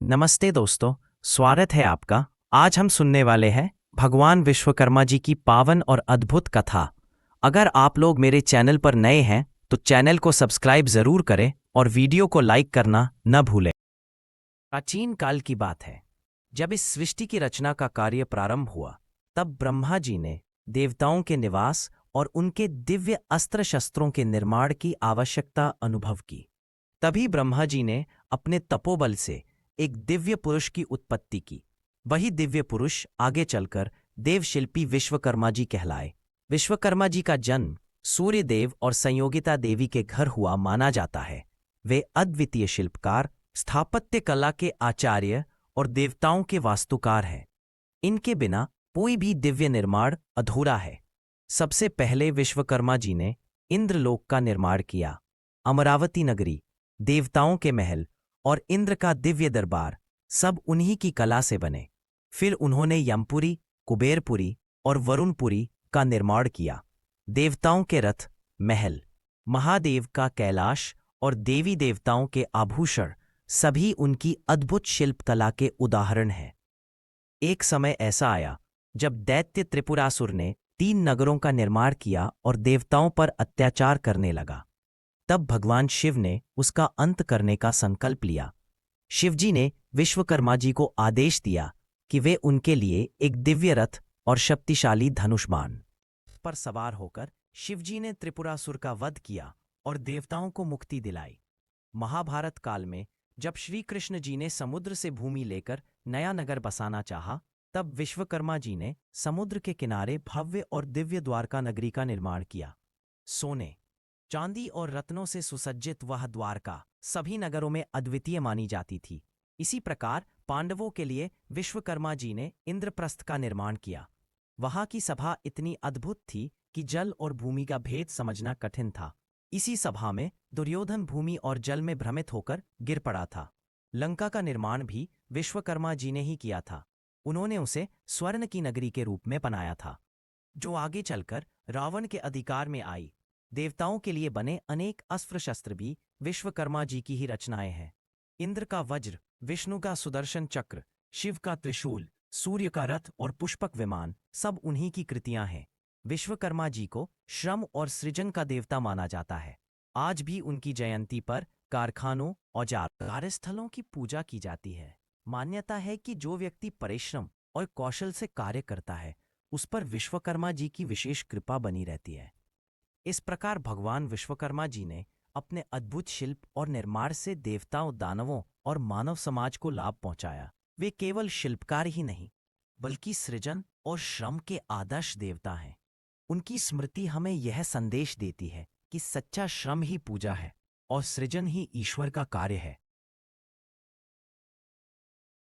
नमस्ते दोस्तों, स्वागत है आपका। आज हम सुनने वाले हैं भगवान विश्वकर्मा जी की पावन और अद्भुत कथा। अगर आप लोग मेरे चैनल पर नए हैं तो चैनल को सब्सक्राइब जरूर करें और वीडियो को लाइक करना न भूलें। प्राचीन काल की बात है, जब इस सृष्टि की रचना का कार्य प्रारंभ हुआ, तब ब्रह्मा जी ने देवताओं के निवास और उनके दिव्य अस्त्र शस्त्रों के निर्माण की आवश्यकता अनुभव की। तभी ब्रह्मा जी ने अपने तपोबल से एक दिव्य पुरुष की उत्पत्ति की। वही दिव्य पुरुष आगे चलकर देवशिल्पी विश्वकर्मा जी कहलाए। विश्वकर्मा जी का जन्म सूर्य देव और संयोगिता देवी के घर हुआ माना जाता है। वे अद्वितीय शिल्पकार, स्थापत्य कला के आचार्य और देवताओं के वास्तुकार हैं। इनके बिना कोई भी दिव्य निर्माण अधूरा है। सबसे पहले विश्वकर्मा जी ने इंद्रलोक का निर्माण किया। अमरावती नगरी, देवताओं के महल और इंद्र का दिव्य दरबार सब उन्हीं की कला से बने। फिर उन्होंने यमपुरी, कुबेरपुरी और वरुणपुरी का निर्माण किया। देवताओं के रथ, महल, महादेव का कैलाश और देवी देवताओं के आभूषण सभी उनकी अद्भुत शिल्पकला के उदाहरण हैं। एक समय ऐसा आया जब दैत्य त्रिपुरासुर ने 3 नगरों का निर्माण किया और देवताओं पर अत्याचार करने लगा। तब भगवान शिव ने उसका अंत करने का संकल्प लिया। शिवजी ने विश्वकर्मा जी को आदेश दिया कि वे उनके लिए एक दिव्य रथ और शक्तिशाली धनुष बाण पर सवार होकर शिवजी ने त्रिपुरासुर का वध किया और देवताओं को मुक्ति दिलाई। महाभारत काल में जब श्री कृष्ण जी ने समुद्र से भूमि लेकर नया नगर बसाना चाहा, तब विश्वकर्मा जी ने समुद्र के किनारे भव्य और दिव्य द्वारका नगरी का निर्माण किया। सोने, चांदी और रत्नों से सुसज्जित वह द्वारका सभी नगरों में अद्वितीय मानी जाती थी। इसी प्रकार पांडवों के लिए विश्वकर्मा जी ने इंद्रप्रस्थ का निर्माण किया। वहां की सभा इतनी अद्भुत थी कि जल और भूमि का भेद समझना कठिन था। इसी सभा में दुर्योधन भूमि और जल में भ्रमित होकर गिर पड़ा था। लंका का निर्माण भी विश्वकर्मा जी ने ही किया था। उन्होंने उसे स्वर्ण की नगरी के रूप में बनाया था, जो आगे चलकर रावण के अधिकार में आई। देवताओं के लिए बने अनेक अस्त्र शस्त्र भी विश्वकर्मा जी की ही रचनाएं हैं। इंद्र का वज्र, विष्णु का सुदर्शन चक्र, शिव का त्रिशूल, सूर्य का रथ और पुष्पक विमान सब उन्हीं की कृतियां हैं। विश्वकर्मा जी को श्रम और सृजन का देवता माना जाता है। आज भी उनकी जयंती पर कारखानों, औजार, कार्यस्थलों की पूजा की जाती है। मान्यता है कि जो व्यक्ति परिश्रम और कौशल से कार्य करता है, उस पर विश्वकर्मा जी की विशेष कृपा बनी रहती है। इस प्रकार भगवान विश्वकर्मा जी ने अपने अद्भुत शिल्प और निर्माण से देवताओं, दानवों और मानव समाज को लाभ पहुंचाया। वे केवल शिल्पकार ही नहीं, बल्कि सृजन और श्रम के आदर्श देवता हैं। उनकी स्मृति हमें यह संदेश देती है कि सच्चा श्रम ही पूजा है और सृजन ही ईश्वर का कार्य है।